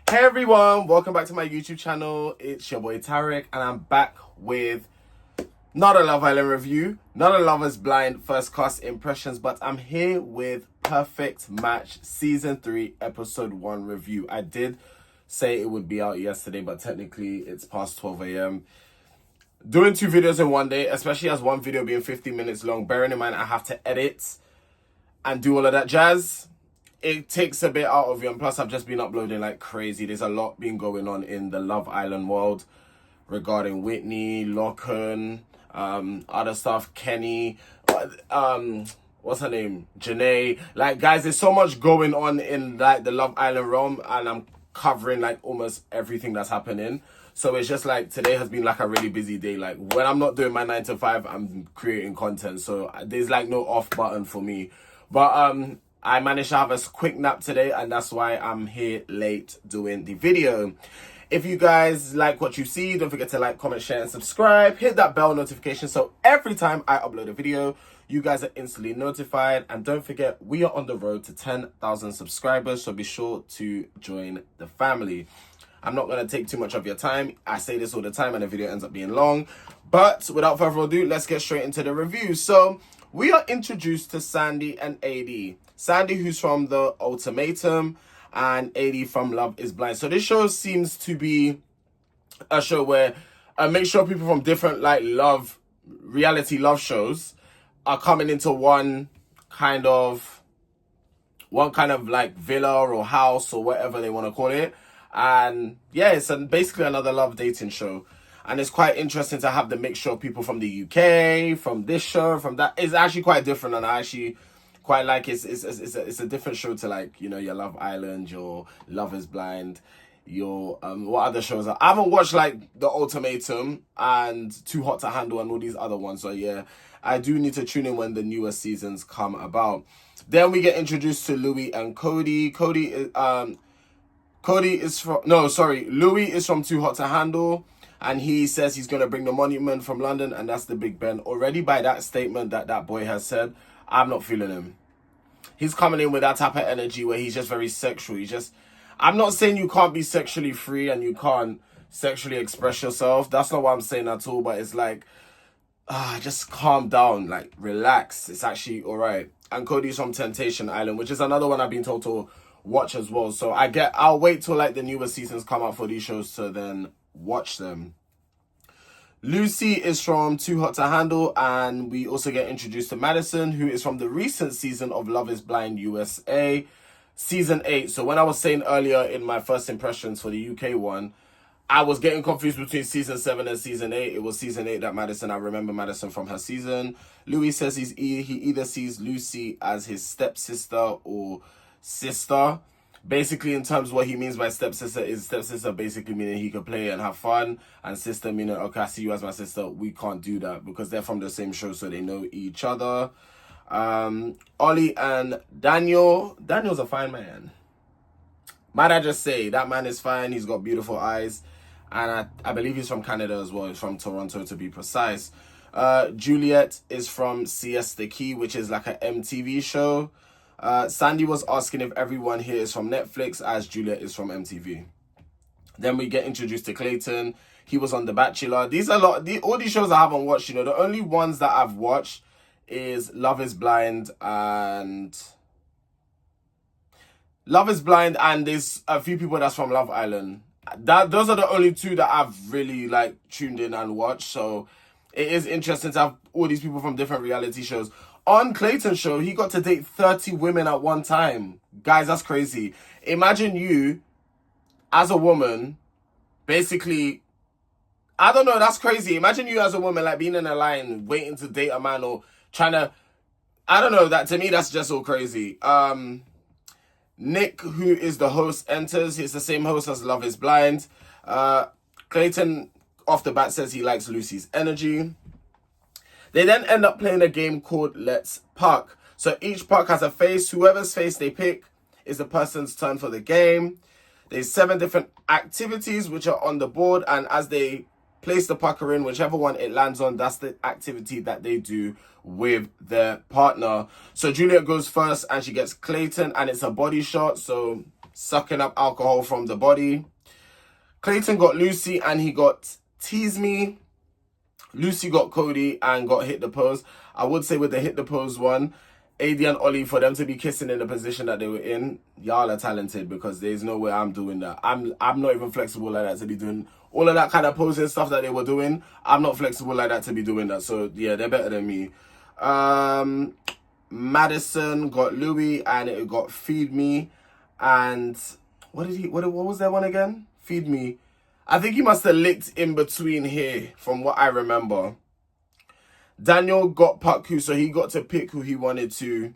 Hey everyone, welcome back to my YouTube channel. It's your boy Tarek and I'm back with not a Love Island review, not a Love is Blind first cast impressions, but I'm here with Perfect Match Season 3 Episode 1 review. I did say it would be out yesterday, but technically it's past 12 a.m. Doing 2 videos in one day, especially as one video being 15 minutes long, bearing in mind I have to edit and do all of that jazz, it takes a bit out of you. And plus, I've just been uploading like crazy. There's a lot been going on in the Love Island world regarding Whitney, Locken, other stuff, Kenny, what's her name? Janae. Like, guys, there's so much going on in like the Love Island realm, and I'm covering like almost everything that's happening. So it's just like today has been like a really busy day. Like when I'm not doing my 9 to 5, I'm creating content. So there's like no off button for me. But I managed to have a quick nap today, and that's why I'm here late doing the video. If you guys like what you see, don't forget to like, comment, share, and subscribe. Hit that bell notification so every time I upload a video, you guys are instantly notified. And don't forget, we are on the road to 10,000 subscribers, so be sure to join the family. I'm not going to take too much of your time. I say this all the time and the video ends up being long. But without further ado, let's get straight into the review. So we are introduced to Sandy and AD. Sandy, who's from The Ultimatum, and AD from Love is Blind. So this show seems to be a show where a mixture of people from different like reality love shows are coming into one kind of like villa or house or whatever they want to call it. And yeah, it's basically another love dating show. And it's quite interesting to have the mixture of people from the UK, from this show, from that. It's actually quite different, and I actually quite like it's a different show to like, you know, your Love Island, your Love is Blind, your what other shows are. I haven't watched like The Ultimatum and Too Hot to Handle and all these other ones, so yeah, I do need to tune in when the newer seasons come about. Then we get introduced to Louie and Cody. Louie is from Too Hot to Handle, and he says he's going to bring the monument from London, and that's the Big Ben. Already by that statement that boy has said, I'm not feeling him. He's coming in with that type of energy where he's just very sexual. I'm not saying you can't be sexually free and you can't sexually express yourself. That's not what I'm saying at all, but it's like, just calm down, like relax. It's actually all right. And Cody's from Temptation Island, which is another one I've been told to watch as well. So I'll wait till like the newer seasons come out for these shows to then watch them. Lucy is from Too Hot to Handle, and we also get introduced to Madison, who is from the recent season of Love is Blind USA, Season 8. So when I was saying earlier in my first impressions for the UK one, I was getting confused between Season 7 and Season 8. It was Season 8 that I remember Madison from her season. Louis says he either sees Lucy as his stepsister or sister. Basically, in terms of what he means by stepsister basically meaning he could play and have fun, and sister meaning, okay, I see you as my sister. We can't do that because they're from the same show, so they know each other. Ollie and Daniel's a fine man. Might I just say, that man is fine. He's got beautiful eyes, and I believe he's from Canada as well. He's from Toronto, to be precise. Juliet is from Siesta Key, which is like an MTV show. Sandy was asking if everyone here is from Netflix, as Juliet is from MTV. Then we get introduced to Clayton. He was on The Bachelor. All these shows I haven't watched, you know, the only ones that I've watched is Love is Blind, and there's a few people that's from Love Island. Those are the only 2 that I've really like tuned in and watched. So it is interesting to have all these people from different reality shows. On Clayton's show, he got to date 30 women at one time. Guys, that's crazy. Imagine you, as a woman, basically, I don't know, that's crazy. Imagine you as a woman, like, being in a line, waiting to date a man, or trying to, I don't know, that to me, that's just all crazy. Nick, who is the host, enters. He's the same host as Love is Blind. Clayton, off the bat, says he likes Lucy's energy. They then end up playing a game called Let's Park. So each park has a face. Whoever's face they pick is the person's turn for the game. There's 7 different activities which are on the board, and as they place the pucker in, whichever one it lands on, that's the activity that they do with their partner. So Juliet goes first and she gets Clayton, and it's a body shot. So sucking up alcohol from the body. Clayton got Lucy and he got Tease Me. Lucy got Cody and got Hit the Pose. I would say with the Hit the Pose one, AD and Ollie, for them to be kissing in the position that they were in, y'all are talented, because there's no way I'm doing that. I'm not even flexible like that to be doing all of that kind of posing stuff that they were doing. I'm not flexible like that to be doing that. So yeah, they're better than me. Madison got Louie and it got Feed Me. And what was that one again? Feed Me. I think he must have licked in between here, from what I remember. Daniel got Paku, so he got to pick who he wanted to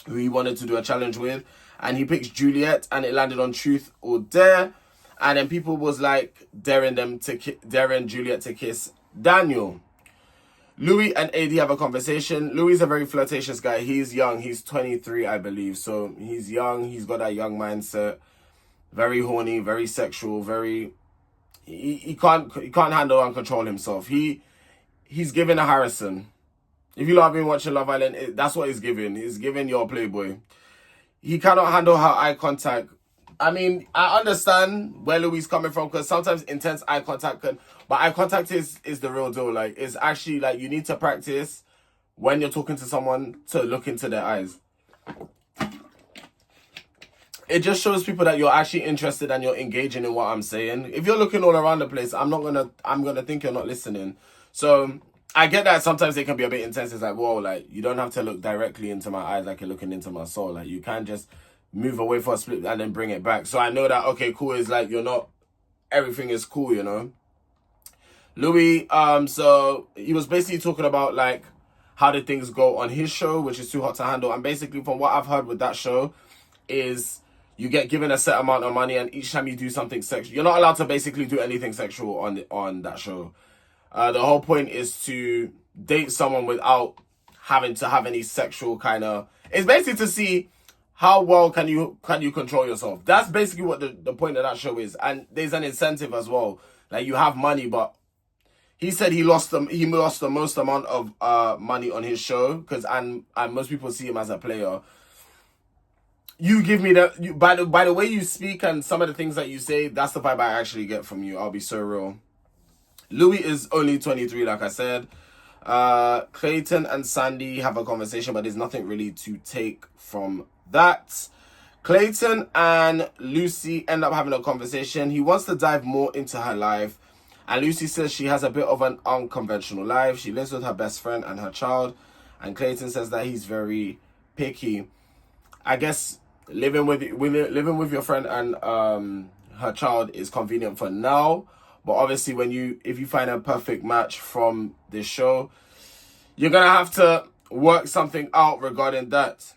do a challenge with, and he picked Juliet, and it landed on Truth or Dare, and then people was like daring Juliet to kiss Daniel. Louie and AD have a conversation. Louie is a very flirtatious guy. He's young. He's 23, I believe. So he's young. He's got that young mindset. Very horny, very sexual, very... He can't handle and control himself. He's giving a Harrison. If you lot have been watching Love Island, that's what he's giving. He's giving your Playboy. He cannot handle her eye contact. I mean, I understand where Louie's coming from, because sometimes intense eye contact but eye contact is the real deal. Like, it's actually like you need to practice when you're talking to someone to look into their eyes. It just shows people that you're actually interested and you're engaging in what I'm saying. If you're looking all around the place, I'm gonna think you're not listening. So I get that sometimes they can be a bit intense. It's like, whoa, like, you don't have to look directly into my eyes like you're looking into my soul. Like, you can just move away for a split and then bring it back. So I know that, okay, cool is like, you're not, everything is cool, you know. Louie, so he was basically talking about like how did things go on his show, which is Too Hot to Handle. And basically from what I've heard with that show is you get given a set amount of money, and each time you do something sexual, you're not allowed to basically do anything sexual on that show. The whole point is to date someone without having to have any sexual kind of... It's basically to see how well can you control yourself. That's basically what the point of that show is. And there's an incentive as well. Like, you have money, but he said he lost the most amount of money on his show, because and most people see him as a player. You give me that... By the way you speak and some of the things that you say, that's the vibe I actually get from you. I'll be so real. Louie is only 23, like I said. Clayton and Sandy have a conversation, but there's nothing really to take from that. Clayton and Lucy end up having a conversation. He wants to dive more into her life, and Lucy says she has a bit of an unconventional life. She lives with her best friend and her child, and Clayton says that he's very picky. I guess living with your friend and her child is convenient for now. But obviously, if you find a perfect match from this show, you're going to have to work something out regarding that.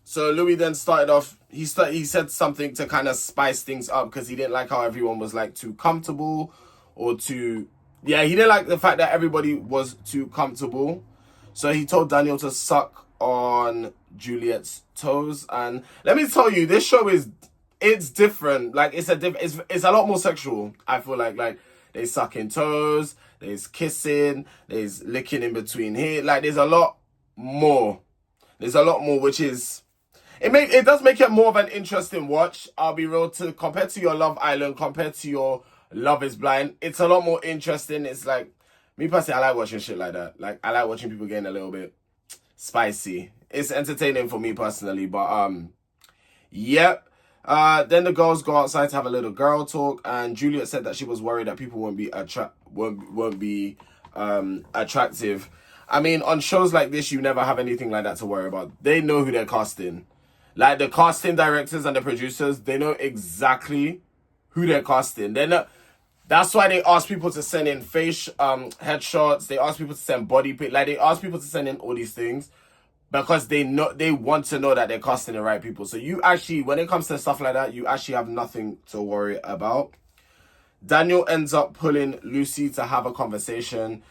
So Louie then started off, he said something to kind of spice things up, because he didn't like how everyone was like too comfortable or too... Yeah, he didn't like the fact that everybody was too comfortable. So he told Daniel to suck on Juliet's toes. And let me tell you, this show it's different. Like, it's a lot more sexual. I feel like they sucking toes, there's kissing, there's licking in between here. Like, there's a lot more. Which is it does make it more of an interesting watch. I'll be real, compared to your Love Island, compared to your Love Is Blind, it's a lot more interesting. It's like, me personally, I like watching shit like that. Like, I like watching people getting a little bit spicy. It's entertaining for me personally, but yep. Then the girls go outside to have a little girl talk, and Juliet said that she was worried that people won't be attractive. I mean, on shows like this, you never have anything like that to worry about. They know who they're casting. Like, the casting directors and the producers, they know exactly who they're casting. That's why they ask people to send in face headshots. They ask people to send body pic. Like, they ask people to send in all these things, because they want to know that they're casting the right people. So you actually, when it comes to stuff like that, you actually have nothing to worry about. Daniel ends up pulling Lucy to have a conversation,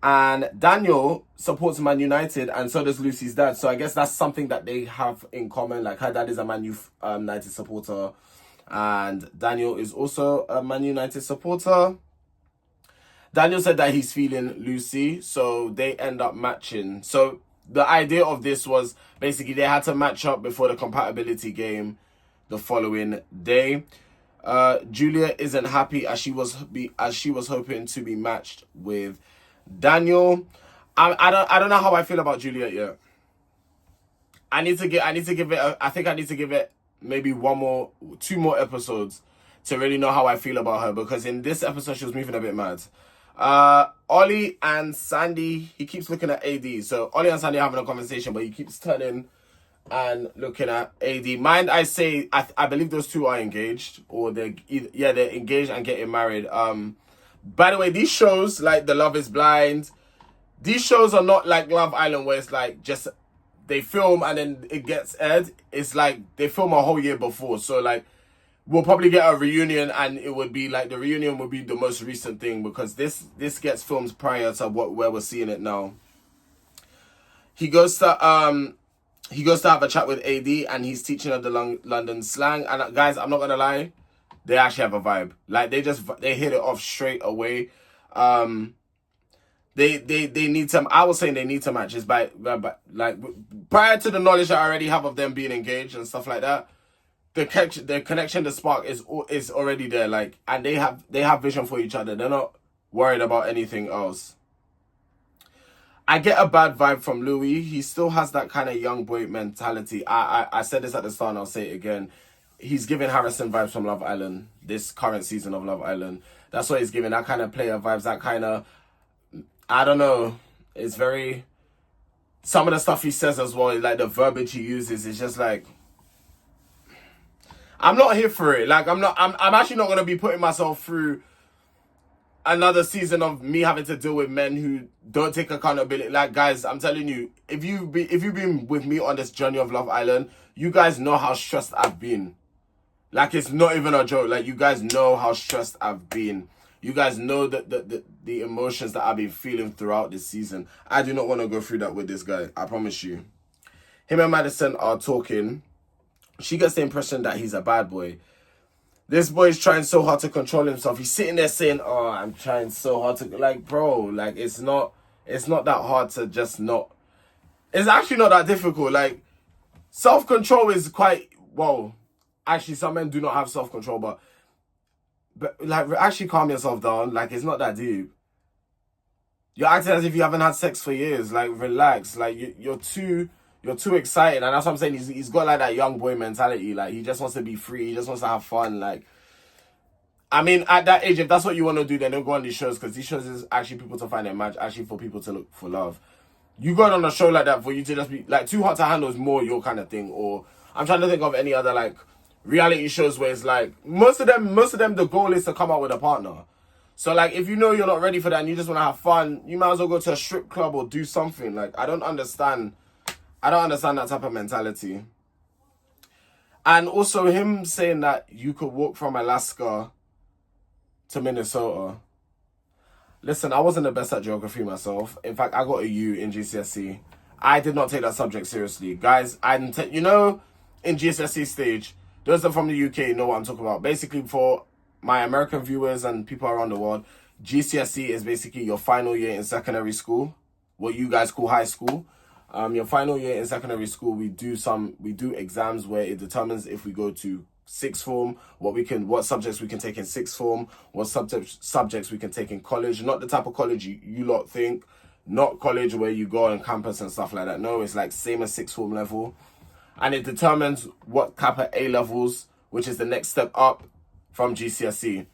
and Daniel supports Man United, and so does Lucy's dad. So I guess that's something that they have in common. Like, her dad is a Man United supporter, and Daniel is also a Man United supporter. Daniel said that he's feeling Lucy, so they end up matching. So the idea of this was basically they had to match up before the compatibility game the following day. Juliet isn't happy as she was hoping to be matched with Daniel. I don't know how I feel about Juliet yet. I need to give it I think I need to give it maybe 2 more episodes to really know how I feel about her, because in this episode she was moving a bit mad. Ollie and Sandy, he keeps looking at AD. So Ollie and Sandy are having a conversation, but he keeps turning and looking at AD. Mind I say, I believe those two are engaged, or they're engaged and getting married. By the way, these shows like The Love Is Blind, these shows are not like Love Island where it's like just they film and then it gets aired. It's like they film a whole year before. So like we'll probably get a reunion, and it would be like the reunion would be the most recent thing, because this gets filmed prior to where we're seeing it now. He goes to have a chat with AD, and he's teaching her the London slang. And guys, I'm not gonna lie, they actually have a vibe. Like they hit it off straight away. They need to. I was saying they need to match. Is by like prior to the knowledge that I already have of them being engaged and stuff like that. The connection, the spark is already there. Like, and they have vision for each other. They're not worried about anything else. I get a bad vibe from Louie. He still has that kind of young boy mentality. I said this at the start and I'll say it again. He's giving Harrison vibes from Love Island, this current season of Love Island. That's what he's giving, that kind of player vibes, that kind of, I don't know. It's very, some of the stuff he says as well, like the verbiage he uses, is just like, I'm not here for it. Like, I'm actually not going to be putting myself through another season of me having to deal with men who don't take accountability. Like, guys, I'm telling you, if you've been with me on this journey of Love Island, you guys know how stressed I've been. Like, it's not even a joke. Like, you guys know how stressed I've been. You guys know the emotions that I've been feeling throughout this season. I do not want to go through that with this guy. I promise you. Him and Madison are talking. She gets the impression that he's a bad boy. This boy's trying so hard to control himself. He's sitting there saying, "Oh, I'm trying so hard to..." Like, bro, like, it's not that hard to just not... It's actually not that difficult. Like, self-control is quite... Well, actually, some men do not have self-control, but like, actually calm yourself down. Like, it's not that deep. You're acting as if you haven't had sex for years. Like, relax. Like, you're too excited, and that's what I'm saying. He's got like that young boy mentality. Like, he just wants to be free. He just wants to have fun. Like, I mean, at that age, if that's what you want to do, then don't go on these shows, because these shows is actually people to find a match, actually for people to look for love. You going on a show like that for you to just be like Too Hot to Handle is more your kind of thing. Or I'm trying to think of any other like reality shows where it's like most of them the goal is to come out with a partner. So like, if you know you're not ready for that and you just want to have fun, you might as well go to a strip club or do something. Like, I don't understand that type of mentality. And also him saying that you could walk from Alaska to Minnesota. Listen, I wasn't the best at geography myself. In fact, I got a U in GCSE. I did not take that subject seriously. Guys, in GCSE stage, those that are from the UK know what I'm talking about. Basically, for my American viewers and people around the world, GCSE is basically your final year in secondary school, what you guys call high school. Your final year in secondary school, we do exams where it determines if we go to sixth form, what subjects we can take in sixth form, what subjects we can take in college. Not the type of college you lot think, not college where you go on campus and stuff like that. No, it's like same as sixth form level. And it determines what type of A levels, which is the next step up from GCSE.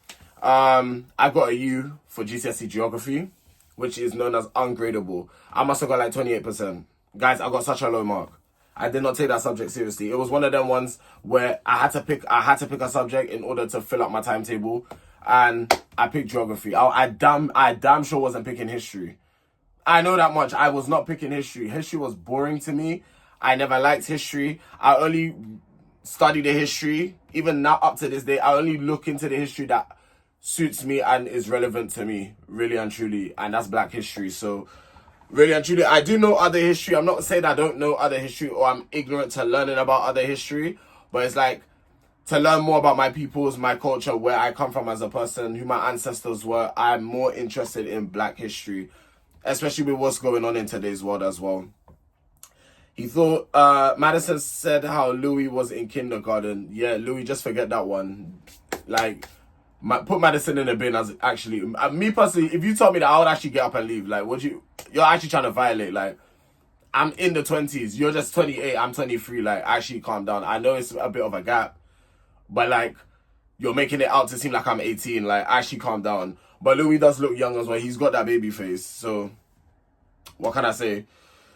I got a U for GCSE geography, which is known as ungradable. I must have got like 28%. Guys, I got such a low mark. I did not take that subject seriously. It was one of them ones where I had to pick a subject in order to fill up my timetable, and I picked geography. I damn sure wasn't picking history. I know that much. I was not picking history. History was boring to me. I never liked history. I only study the history. Even now, up to this day, I only look into the history that suits me and is relevant to me, really and truly, and that's Black history. So, really and truly, I do know other history. I'm not saying I don't know other history or I'm ignorant to learning about other history, but it's like to learn more about my peoples, my culture, where I come from as a person, who my ancestors were. I'm more interested in Black history, especially with what's going on in today's world as well. He thought Madison said how Louie was in kindergarten. Yeah, Louie, just forget that one. Like, put Madison in a bin as actually me personally. If you told me that, I would actually get up and leave. Like, you're actually trying to violate. Like, I'm in the 20s. You're just 28. I'm 23. Like, actually calm down. I know it's a bit of a gap, but like, you're making it out to seem like I'm 18. Like, actually calm down. But Louis does look young as well. He's got that baby face. So, what can I say?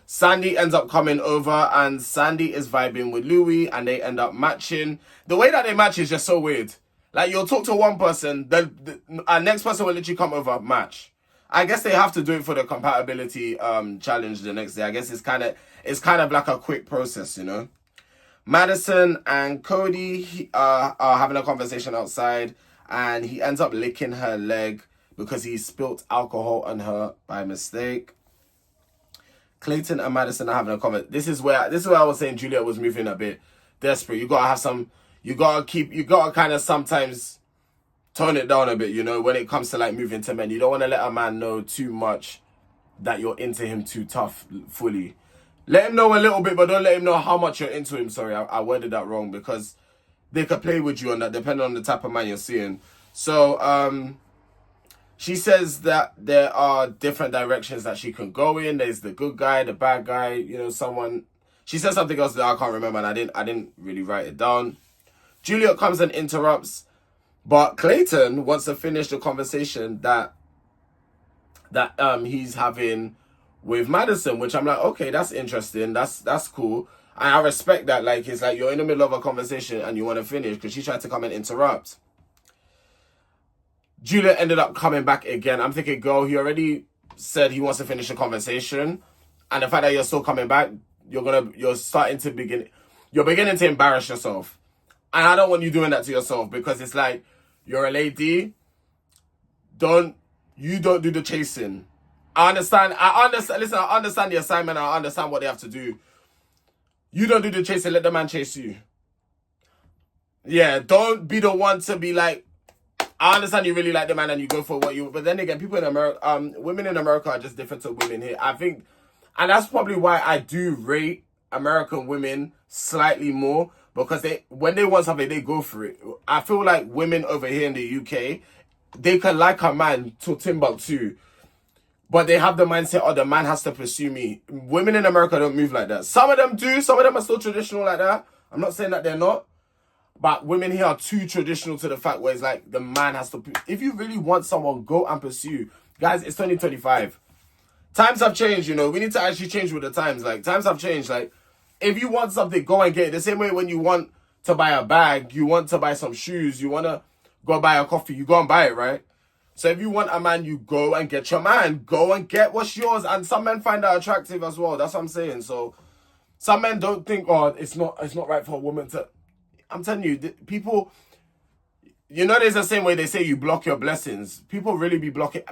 Sandy ends up coming over and Sandy is vibing with Louis and they end up matching. The way that they match is just so weird. Like, you'll talk to one person, then the next person will literally come over, match. I guess they have to do it for the compatibility challenge the next day. I guess it's kind of like a quick process, you know. Madison and Cody are having a conversation outside and he ends up licking her leg because he spilt alcohol on her by mistake. Clayton and Madison are having a comment. This is where I was saying Juliet was moving a bit desperate. You gotta kind of sometimes tone it down a bit, you know, when it comes to like moving to men. You don't want to let a man know too much that you're into him too tough fully. Let him know a little bit, but don't let him know how much you're into him. Sorry, I worded that wrong because they could play with you on that depending on the type of man you're seeing. So, she says that there are different directions that she can go in. There's the good guy, the bad guy, you know, someone. She said something else that I can't remember and I didn't really write it down. Juliet comes and interrupts, but Clayton wants to finish the conversation that he's having with Madison, which I'm like, okay, that's interesting. That's cool. And I respect that. Like, it's like you're in the middle of a conversation and you want to finish because she tried to come and interrupt. Juliet ended up coming back again. I'm thinking, girl, he already said he wants to finish the conversation. And the fact that you're still coming back, you're beginning to embarrass yourself. And I don't want you doing that to yourself because it's like, you're a lady. You don't do the chasing. I understand. Listen, I understand the assignment. I understand what they have to do. You don't do the chasing. Let the man chase you. Yeah, don't be the one to be like, I understand you really like the man and you go for what you... But then again, people in America... women in America are just different to women here. I think... And that's probably why I do rate American women slightly more. Because when they want something, they go for it. I feel like women over here in the UK, they can like a man to Timbuktu. But they have the mindset, oh, the man has to pursue me. Women in America don't move like that. Some of them do. Some of them are still traditional like that. I'm not saying that they're not. But women here are too traditional to the fact where it's like the man has to... If you really want someone, go and pursue. Guys, it's 2025. Times have changed, you know. We need to actually change with the times. Like, times have changed. Like, if you want something, go and get it. The same way when you want to buy a bag, you want to buy some shoes, you want to go buy a coffee, you go and buy it, right? So if you want a man, you go and get your man. Go and get what's yours. And some men find that attractive as well. That's what I'm saying. So some men don't think, oh, it's not right for a woman to... I'm telling you, people, you know, there's the same way they say you block your blessings. People really be blocking.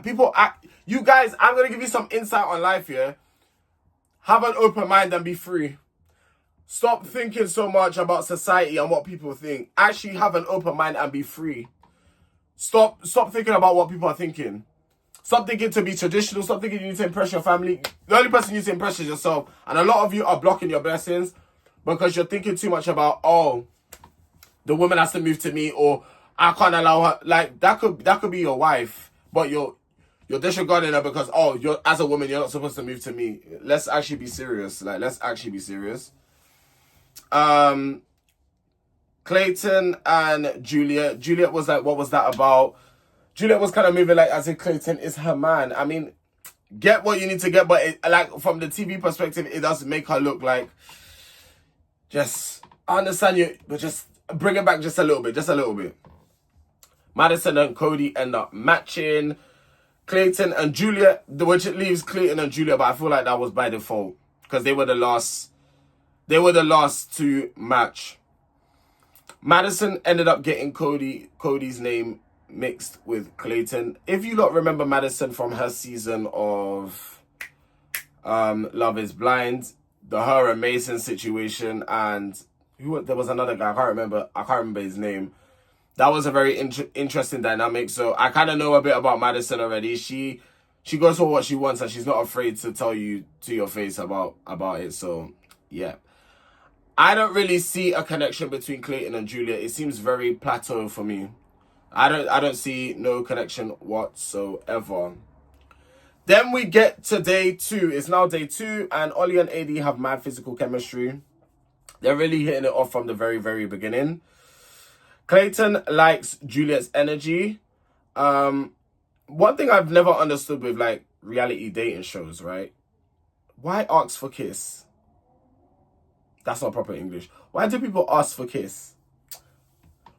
You guys, I'm going to give you some insight on life here. Have an open mind and be free. Stop thinking so much about society and what people think. Actually have an open mind and be free. Stop thinking about what people are thinking. Stop thinking to be traditional. Stop thinking you need to impress your family. The only person you need to impress is yourself. And a lot of you are blocking your blessings because you're thinking too much about, oh, the woman has to move to me, or I can't allow her. Like, that could be your wife, but you're disregarding her because, oh, you're as a woman, you're not supposed to move to me. Let's actually be serious. Like, let's actually be serious. Clayton and Juliet. Juliet was like, what was that about? Juliet was kind of moving like as if Clayton is her man. I mean, get what you need to get, but like from the TV perspective, it does make her look like just... I understand you, but just bring it back just a little bit. Madison and Cody end up matching. Clayton and Juliet, which it leaves Clayton and Juliet, but I feel like that was by default because they were the last to match. Madison ended up getting Cody's name mixed with Clayton. If you lot remember Madison from her season of Love is Blind, her and Mason situation, and there was another guy, I can't remember his name. That was a very interesting dynamic. So I kind of know a bit about Madison already. She goes for what she wants and she's not afraid to tell you to your face about it. So yet. I don't really see a connection between Clayton and Juliet. It seems very plateau for me. I don't see no connection whatsoever. Then we get to day 2. It's now day 2, and Ollie and AD have mad physical chemistry. They're really hitting it off from the very, very beginning. Clayton likes Juliet's energy. One thing I've never understood with like reality dating shows, right? Why ask for kiss? That's not proper English. Why do people ask for kiss?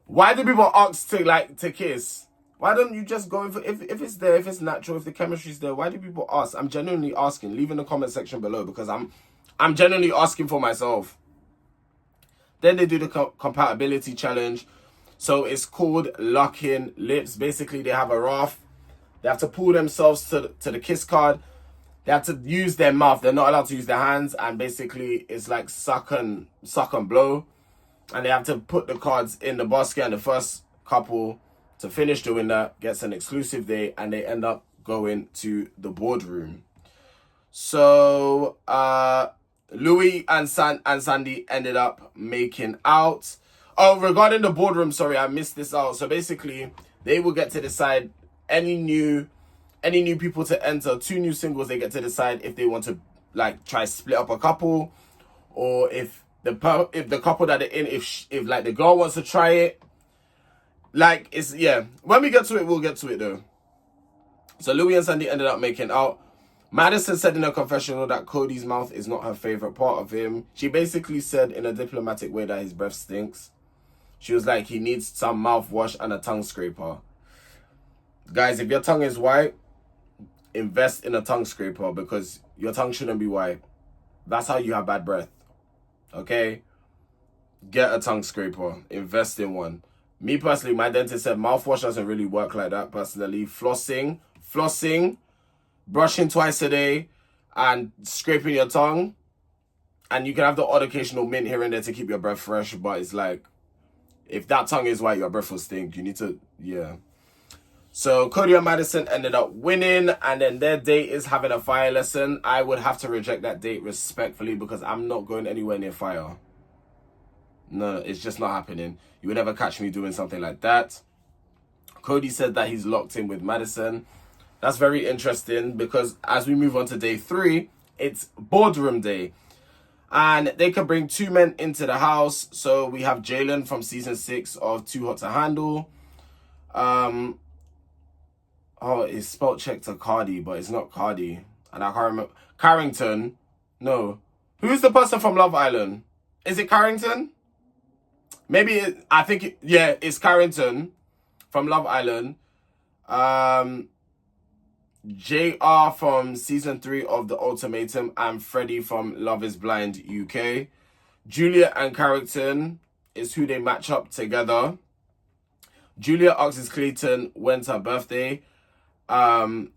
Why do people ask to kiss? Why don't you just go for if it's there, if it's natural, if the chemistry's there? Why do people ask? I'm genuinely asking. Leave in the comment section below because I'm genuinely asking for myself. Then they do the compatibility challenge. So it's called locking lips. Basically, they have a raft. They have to pull themselves to the kiss card. They have to use their mouth. They're not allowed to use their hands. And basically, it's like suck and blow. And they have to put the cards in the basket. And the first couple to finish doing that gets an exclusive date. And they end up going to the boardroom. So, Louie and Sandy ended up making out. Oh, regarding the boardroom, sorry, I missed this out. So basically, they will get to decide any new people to enter. 2 new singles, they get to decide if they want to like try split up a couple, or if the couple that they're in, if like the girl wants to try it. Like it's when we get to it, we'll get to it though. So Louie and Sandy ended up making out. Madison said in her confessional that Cody's mouth is not her favorite part of him. She basically said in a diplomatic way that his breath stinks. She was like, he needs some mouthwash and a tongue scraper. Guys, if your tongue is white, invest in a tongue scraper because your tongue shouldn't be white. That's how you have bad breath. Okay? Get a tongue scraper. Invest in one. Me personally, my dentist said mouthwash doesn't really work like that personally. Flossing, brushing twice a day, and scraping your tongue. And you can have the odd occasional mint here and there to keep your breath fresh, but it's like, if that tongue is white, your breath will stink. You need to, So Cody and Madison ended up winning, and then their date is having a fire lesson. I would have to reject that date respectfully because I'm not going anywhere near fire. No, it's just not happening. You would never catch me doing something like that. Cody said that he's locked in with Madison. That's very interesting because as we move on to day 3, it's boardroom day. And they can bring 2 men into the house. So we have Jalen from season 6 of Too Hot to Handle. It's spelled check to Cardi, but it's not Cardi. And I can't remember. Carrington. No. Who's the person from Love Island? Is it Carrington? It's Carrington from Love Island. JR from season 3 of The Ultimatum, and Freddie from Love is Blind UK. Juliet and Carrington is who they match up together. Juliet asks Clayton when's her birthday. And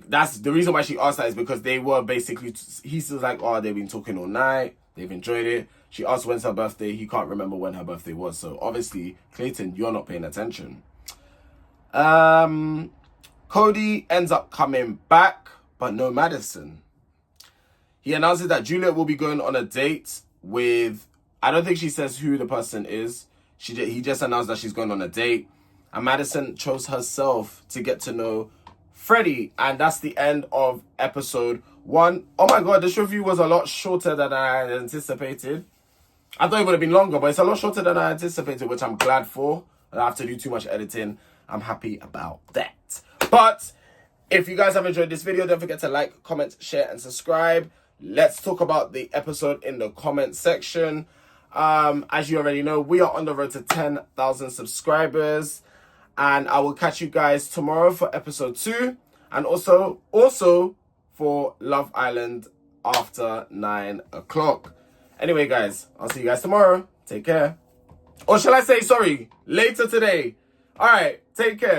that's the reason why she asked that is because they were basically, he's like, oh, they've been talking all night. They've enjoyed it. She asked when's her birthday. He can't remember when her birthday was. So obviously, Clayton, you're not paying attention. Cody ends up coming back, but no Madison. He announces that Juliet will be going on a date with, I don't think she says who the person is. He just announced that she's going on a date. And Madison chose herself to get to know Freddie. And that's the end of episode 1. Oh my God, this review was a lot shorter than I had anticipated. I thought it would have been longer, but it's a lot shorter than I anticipated, which I'm glad for. I don't have to do too much editing. I'm happy about that. But if you guys have enjoyed this video, don't forget to like, comment, share, and subscribe. Let's talk about the episode in the comment section. As you already know, we are on the road to 10,000 subscribers. And I will catch you guys tomorrow for episode 2. And also for Love Island after 9 o'clock. Anyway, guys, I'll see you guys tomorrow. Take care. Or shall I say, sorry, later today. All right, take care.